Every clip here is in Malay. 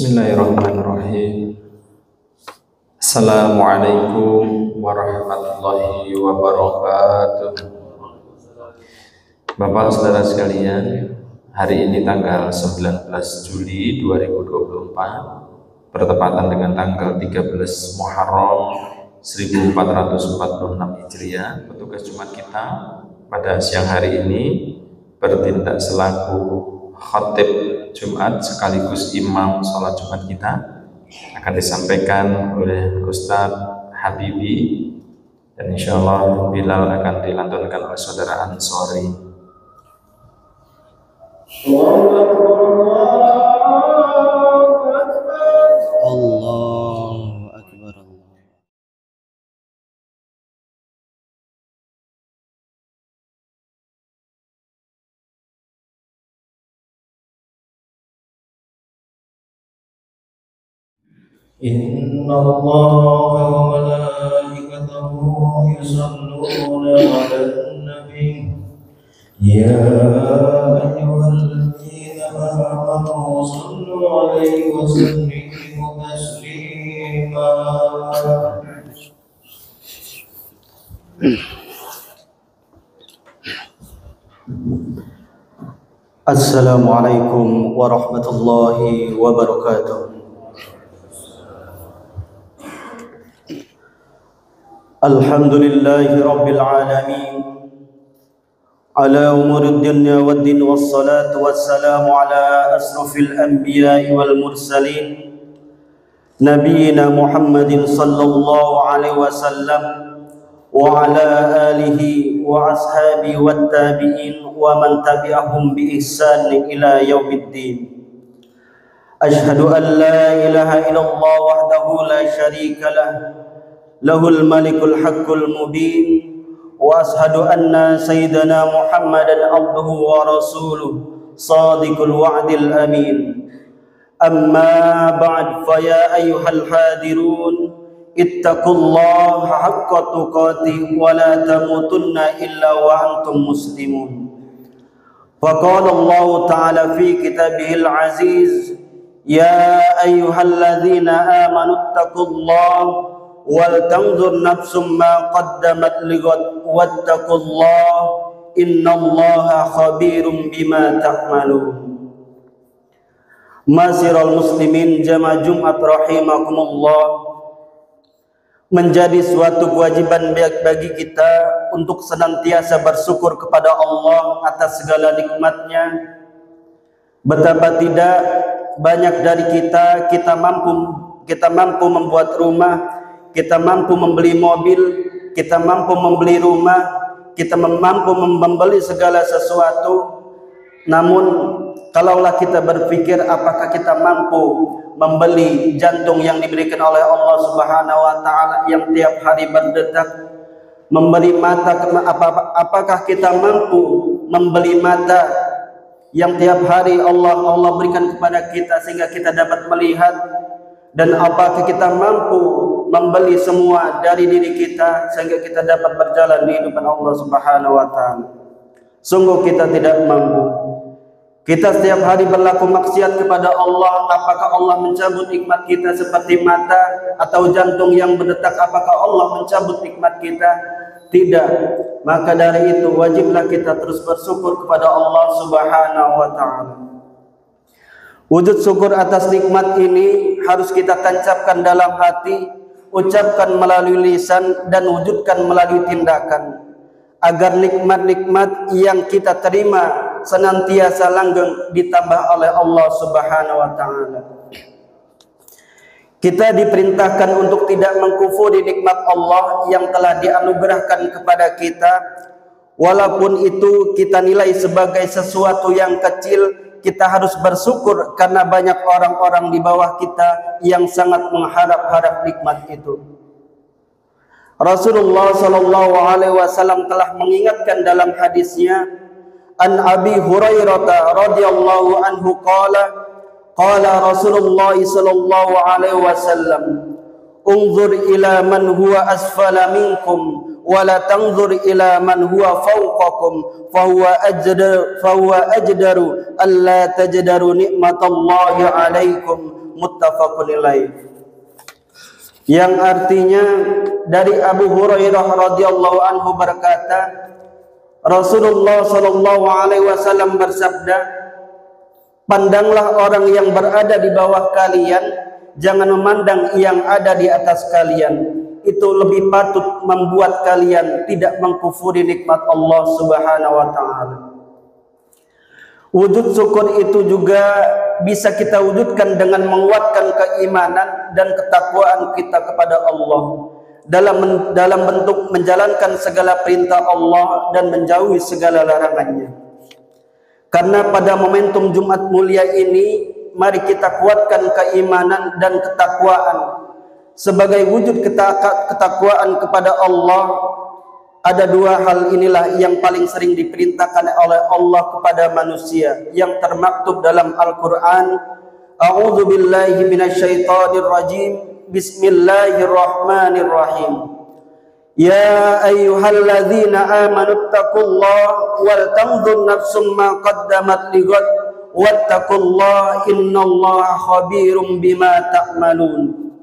Bismillahirrahmanirrahim. Assalamualaikum warahmatullahi wabarakatuh. Bapak saudara sekalian, hari ini tanggal 19 Juli 2024 bertepatan dengan tanggal 13 Muharram 1446 Hijriah. Petugas Jumat kita pada siang hari ini bertindak selaku khatib Jumat sekaligus imam sholat Jumat kita, akan disampaikan oleh Ustadz Habibi, dan insya Allah Bilal akan dilantunkan oleh saudara Ansori. Allahu Akbar. Inna Allaha wa malaikatahu yusalluna 'alan nabi ya ayyuhalladzina amanu sallu 'alaihi wa sallimu taslima. Assalamualaikum warahmatullahi wabarakatuh. Alhamdulillahi rabbil alamin ala umuri dunya waddin wassalatu wassalamu ala asrafil anbiya'i wal mursalin nabiyina Muhammadin sallallahu alaihi wasallam wa ala alihi wa ashabihi wat tabi'in wa man tabi'ahum bi ihsan ila yaumiddin. Ashhadu an la ilaha illallah wahdahu la syarika lah lahul malikul haqqul mubin wa ashhadu anna sayyidana Muhammadan abduhu wa rasuluh sadiqul wa'dil amin. Amma ba'd, fa ya ayyuhal hadirun ittaqullaha haqqa tuqatih wa la tamutunna illa wa antum muslimun. Wa qala Allah ta'ala fi kitabihil aziz ya ayyuhalladzina amanu ittaqullaha wal tanzur nafsum ma qaddamat lighad wattaqullaha innallaha khabirum bima ta'malun. Masiral muslimin jamaah Jumat rahimakumullah, menjadi suatu kewajiban bagi kita untuk senantiasa bersyukur kepada Allah atas segala nikmatnya. Betapa tidak banyak dari kita mampu membuat rumah, kita mampu membeli mobil, kita mampu membeli rumah, kita mampu membeli segala sesuatu. Namun kalaulah kita berpikir apakah kita mampu membeli jantung yang diberikan oleh Allah Subhanahu wa taala yang tiap hari berdetak, memberi mata, apakah kita mampu membeli mata yang tiap hari Allah berikan kepada kita sehingga kita dapat melihat, dan apakah kita mampu membeli semua dari diri kita sehingga kita dapat berjalan di hadapan Allah Subhanahu wa taala? Sungguh kita tidak mampu. Kita setiap hari berlaku maksiat kepada Allah. Apakah Allah mencabut nikmat kita seperti mata atau jantung yang berdetak? Apakah Allah mencabut nikmat kita? Tidak. Maka dari itu wajiblah kita terus bersyukur kepada Allah Subhanahu wa taala. Wujud syukur atas nikmat ini harus kita tancapkan dalam hati, ucapkan melalui lisan, dan wujudkan melalui tindakan, agar nikmat-nikmat yang kita terima senantiasa langgeng ditambah oleh Allah Subhanahu wa taala. Kita diperintahkan untuk tidak mengkufuri nikmat Allah yang telah dianugerahkan kepada kita, walaupun itu kita nilai sebagai sesuatu yang kecil. Kita harus bersyukur karena banyak orang-orang di bawah kita yang sangat mengharap-harap nikmat itu. Rasulullah sallallahu alaihi wasallam telah mengingatkan dalam hadisnya, an Abi Hurairah radhiyallahu anhu qala Rasulullah sallallahu alaihi wasallam, unzur ila man huwa asfala minkum wa la tanzur ila man huwa fawqakum fahuwa ajdaru alla tajdaru ni'matallahi alaikum muttafaqun ilaih. Yang artinya dari Abu Hurairah radhiyallahu anhu berkata, Rasulullah sallallahu alaihi wasallam bersabda, pandanglah orang yang berada di bawah kalian, jangan memandang yang ada di atas kalian. Itu lebih patut membuat kalian tidak mengkufuri nikmat Allah Subhanahu wa taala. Wujud syukur itu juga bisa kita wujudkan dengan menguatkan keimanan dan ketakwaan kita kepada Allah dalam bentuk menjalankan segala perintah Allah dan menjauhi segala larangannya. Karena pada momentum Jumat mulia ini, mari kita kuatkan keimanan dan ketakwaan. Sebagai wujud ketakwaan kepada Allah, ada dua hal inilah yang paling sering diperintahkan oleh Allah kepada manusia yang termaktub dalam Al-Quran. A'udzu billahi minasyaitonir rajim. Bismillahirrahmanirrahim. Ya ayyuhalladzina amanu taqullaha wal tanzur nafsum ma qaddamat lighad wattaqullaha innallaha khabirum bima ta'malun.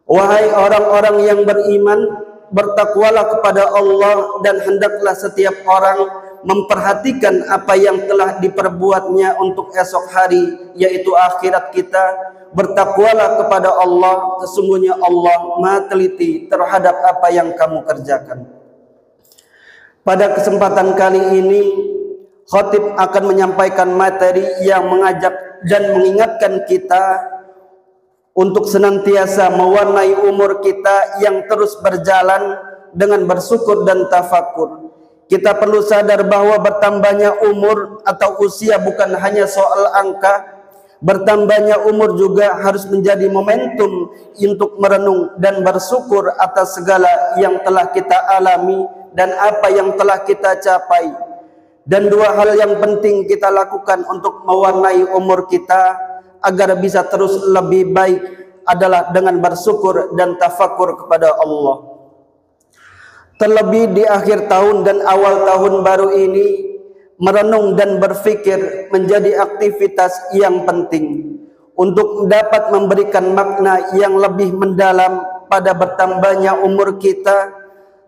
Wahai orang-orang yang beriman, bertakwalah kepada Allah dan hendaklah setiap orang memperhatikan apa yang telah diperbuatnya untuk esok hari, yaitu akhirat kita. Bertakwalah kepada Allah, sesungguhnya Allah Maha teliti terhadap apa yang kamu kerjakan. Pada kesempatan kali ini, khatib akan menyampaikan materi yang mengajak dan mengingatkan kita untuk senantiasa mewarnai umur kita yang terus berjalan dengan bersyukur dan tafakur. Kita perlu sadar bahwa bertambahnya umur atau usia bukan hanya soal angka. Bertambahnya umur juga harus menjadi momentum untuk merenung dan bersyukur atas segala yang telah kita alami dan apa yang telah kita capai. Dan dua hal yang penting kita lakukan untuk mewarnai umur kita agar bisa terus lebih baik adalah dengan bersyukur dan tafakur kepada Allah. Terlebih di akhir tahun dan awal tahun baru ini, merenung dan berfikir menjadi aktivitas yang penting untuk dapat memberikan makna yang lebih mendalam pada bertambahnya umur kita.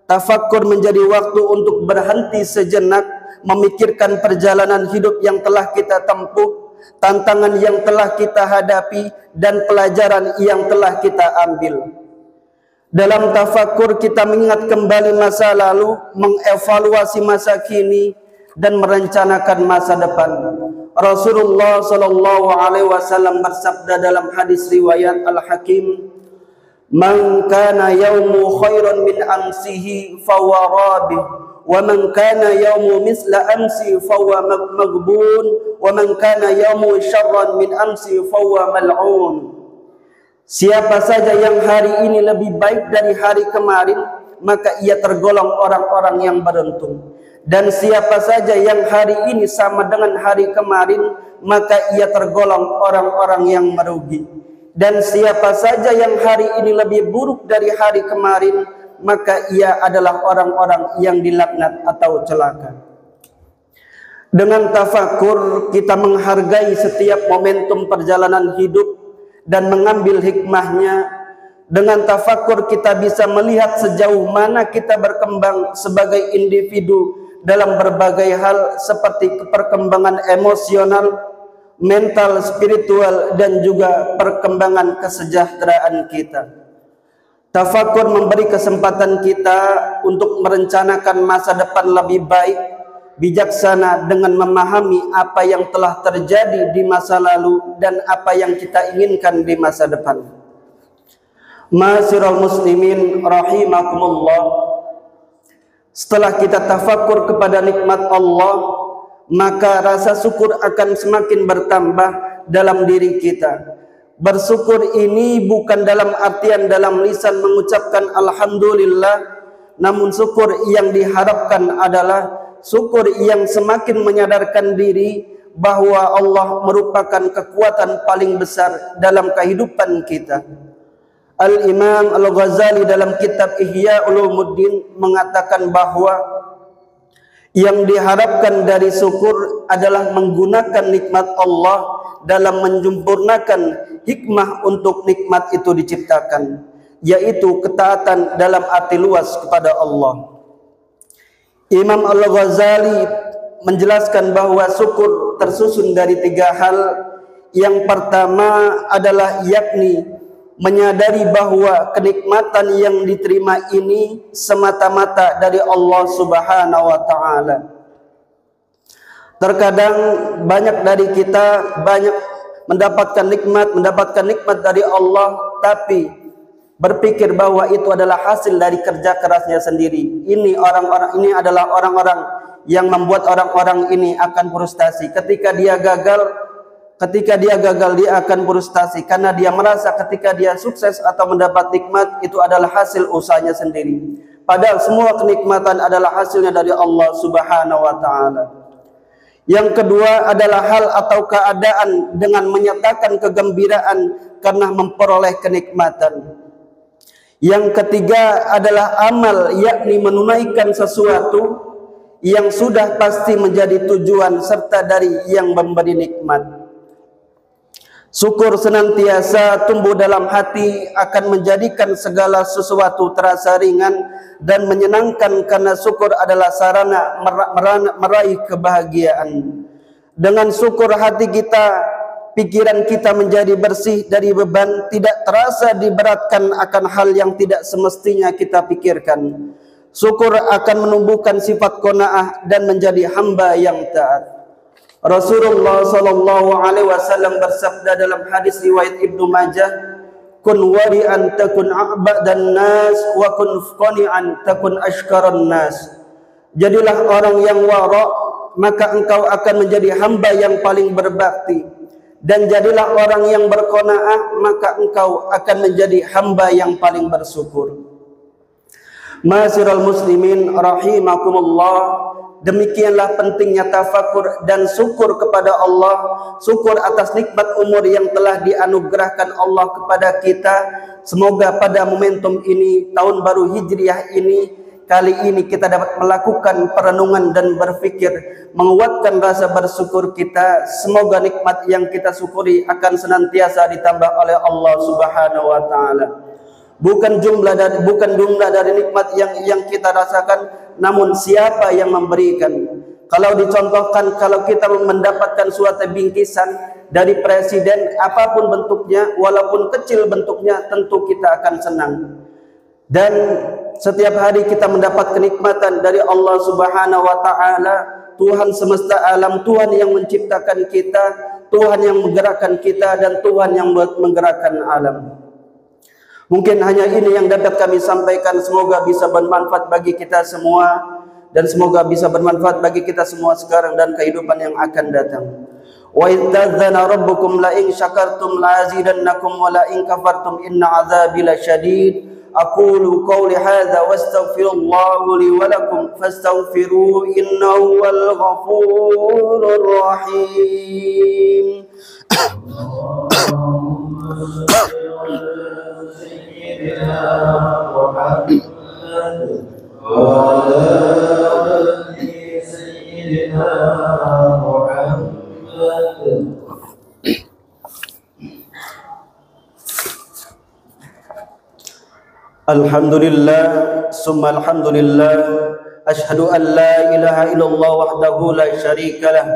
Tafakur menjadi waktu untuk berhenti sejenak, memikirkan perjalanan hidup yang telah kita tempuh, tantangan yang telah kita hadapi, dan pelajaran yang telah kita ambil. Dalam tafakur kita mengingat kembali masa lalu, mengevaluasi masa kini, dan merencanakan masa depan. Rasulullah sallallahu alaihi wasallam bersabda dalam hadis riwayat Al-Hakim, "Man kana yaumu khairan min amsihi fahuwa rabih, wa man kana yaumu misla amsi fahuwa maghbun, wa man kana yaumu syarran min amsi fahuwa mal'un." Siapa saja yang hari ini lebih baik dari hari kemarin, maka ia tergolong orang-orang yang beruntung. Dan siapa saja yang hari ini sama dengan hari kemarin, maka ia tergolong orang-orang yang merugi. Dan siapa saja yang hari ini lebih buruk dari hari kemarin, maka ia adalah orang-orang yang dilaknat atau celaka. Dengan tafakur kita menghargai setiap momentum perjalanan hidup dan mengambil hikmahnya. Dengan tafakur kita bisa melihat sejauh mana kita berkembang sebagai individu dalam berbagai hal seperti perkembangan emosional, mental, spiritual, dan juga perkembangan kesejahteraan kita. Tafakur memberi kesempatan kita untuk merencanakan masa depan lebih baik, bijaksana dengan memahami apa yang telah terjadi di masa lalu dan apa yang kita inginkan di masa depan. Ma'asyiral muslimin rahimakumullah. Setelah kita tafakur kepada nikmat Allah, maka rasa syukur akan semakin bertambah dalam diri kita. Bersyukur ini bukan dalam artian dalam lisan mengucapkan alhamdulillah, namun syukur yang diharapkan adalah syukur yang semakin menyadarkan diri bahwa Allah merupakan kekuatan paling besar dalam kehidupan kita. Al-Imam Al-Ghazali dalam kitab Ihya Ulumuddin mengatakan bahwa yang diharapkan dari syukur adalah menggunakan nikmat Allah dalam menyempurnakan hikmah untuk nikmat itu diciptakan, yaitu ketaatan dalam arti luas kepada Allah. Imam Al-Ghazali menjelaskan bahwa syukur tersusun dari 3 hal. Yang pertama adalah yakni menyadari bahwa kenikmatan yang diterima ini semata-mata dari Allah Subhanahu wa taala. Terkadang banyak dari kita mendapatkan nikmat dari Allah, tapi berpikir bahwa itu adalah hasil dari kerja kerasnya sendiri. Ini adalah orang-orang yang membuat orang-orang ini akan frustasi. Ketika dia gagal dia akan frustasi karena dia merasa ketika dia sukses atau mendapat nikmat itu adalah hasil usahanya sendiri. Padahal semua kenikmatan adalah hasilnya dari Allah Subhanahu wa taala. Yang kedua adalah hal atau keadaan dengan menyatakan kegembiraan karena memperoleh kenikmatan. Yang ketiga adalah amal, yakni menunaikan sesuatu yang sudah pasti menjadi tujuan serta dari yang memberi nikmat. Syukur senantiasa tumbuh dalam hati akan menjadikan segala sesuatu terasa ringan dan menyenangkan, karena syukur adalah sarana meraih kebahagiaan. Dengan syukur hati kita, pikiran kita menjadi bersih dari beban, tidak terasa diberatkan akan hal yang tidak semestinya kita pikirkan. Syukur akan menumbuhkan sifat qanaah dan menjadi hamba yang taat. Rasulullah sallallahu alaihi wasallam bersabda dalam hadis riwayat Ibnu Majah, "Kun wari'an takun a'badan nas wa kun qani'an takun ashkaran nas." Jadilah orang yang wara', maka engkau akan menjadi hamba yang paling berbakti, dan jadilah orang yang berqanaah, maka engkau akan menjadi hamba yang paling bersyukur. Ma'asyiral muslimin rahimakumullah, demikianlah pentingnya tafakur dan syukur kepada Allah, syukur atas nikmat umur yang telah dianugerahkan Allah kepada kita. Semoga pada momentum ini, tahun baru Hijriah ini, kali ini kita dapat melakukan perenungan dan berpikir, menguatkan rasa bersyukur kita. Semoga nikmat yang kita syukuri akan senantiasa ditambah oleh Allah Subhanahu wa taala. Bukan jumlah dari nikmat yang kita rasakan, namun siapa yang memberikan. Kalau dicontohkan, kalau kita mendapatkan suatu bingkisan dari presiden, apapun bentuknya, walaupun kecil bentuknya, tentu kita akan senang. Dan setiap hari kita mendapat kenikmatan dari Allah Subhanahu wa taala, Tuhan semesta alam, Tuhan yang menciptakan kita, Tuhan yang menggerakkan kita, dan Tuhan yang menggerakkan alam. Mungkin hanya ini yang dapat kami sampaikan. Semoga bisa bermanfaat bagi kita semua, dan semoga bisa bermanfaat bagi kita semua sekarang dan kehidupan yang akan datang. Wa idzana rabbukum la in syakartum la azidannakum wa la in kafartum inna azabi lasyadid. Aqulu qawli hadza wastaghfirullah li wa lakum fastaghfiruhu innahu wal ghafurur rahim. Alhamdulillah, summa alhamdulillah, ashhadu an la ilaha illallah wahdahu la syarika lah,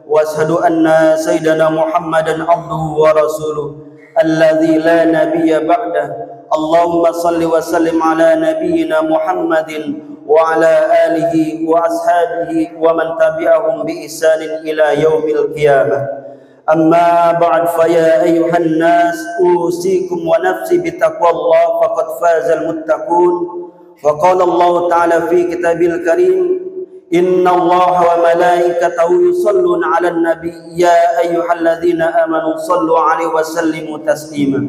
wa ashhadu anna sayyidana Muhammadan abduhu wa rasuluh alladzi la nabiyya ba'dah. Allahumma salli wa sallim ala nabiyyina Muhammadin wa ala alihi wa ashabihi wa man tabi'ahum bi ihsanin ila yaumil qiyamah. Amma ba'd, fa ya ayyuhan nas usikum wa nafsi bi taqwallah faqad fazal muttaqun. Wa qala Allah ta'ala fi kitabil karim, inna Allah wa malaikatahu yusalluna 'alan nabi ya ayyuhalladzina amanu sallu 'alaihi wa sallimu taslima.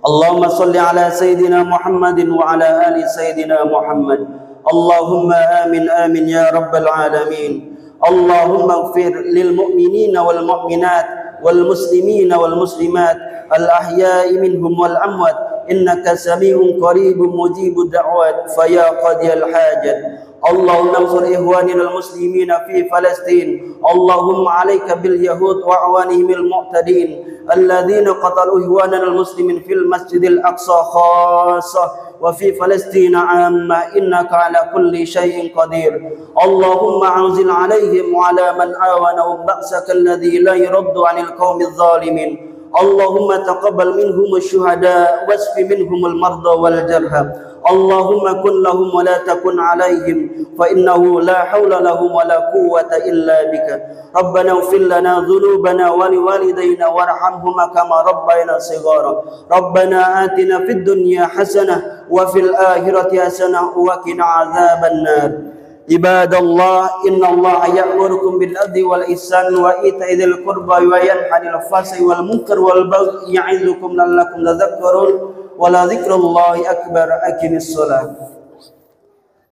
Allahumma salli ala sayyidina Muhammadin wa ala ali sayyidina Muhammad. Allahumma amin amin ya rabbal alamin. Allahumma ighfir lil mu'minina wal mu'minat wal muslimina wal muslimat al ahya'i minhum wal amwat إنك سميع قريب مجيب الدعوات فيا قاضي الحاجات. اللهم انصر إخواننا المسلمين في فلسطين. اللهم عليك باليهود وأعوانهم المعتدين الذين قتلوا إخواننا المسلمين في المسجد الأقصى خاصة وفي فلسطين عامة، إنك على كل شيء قدير. اللهم أنزل عليهم وعلى من آونهم بأسك الذي لا يرد عن القوم الظالمين. اللهم تقبل منهم الشهداء واشف منهم المرضى والجرحى. اللهم كن لهم ولا تكن عليهم فإنه لا حول لهم ولا قوة إلا بك. ربنا اغفر لنا ذنوبنا ولوالدينا وارحمهما كما ربينا صغارا. ربنا آتنا في الدنيا حسنة وفي الآخرة حسنة وقنا عذاب النار. عباد الله إن الله يأمركم بالعدل والإحسان وإيتاء ذي القربى وينهى عن الفحشاء والمنكر والبغي يعظكم لعلكم تذكرون ولذكر الله أكبر. أقم الصلاة.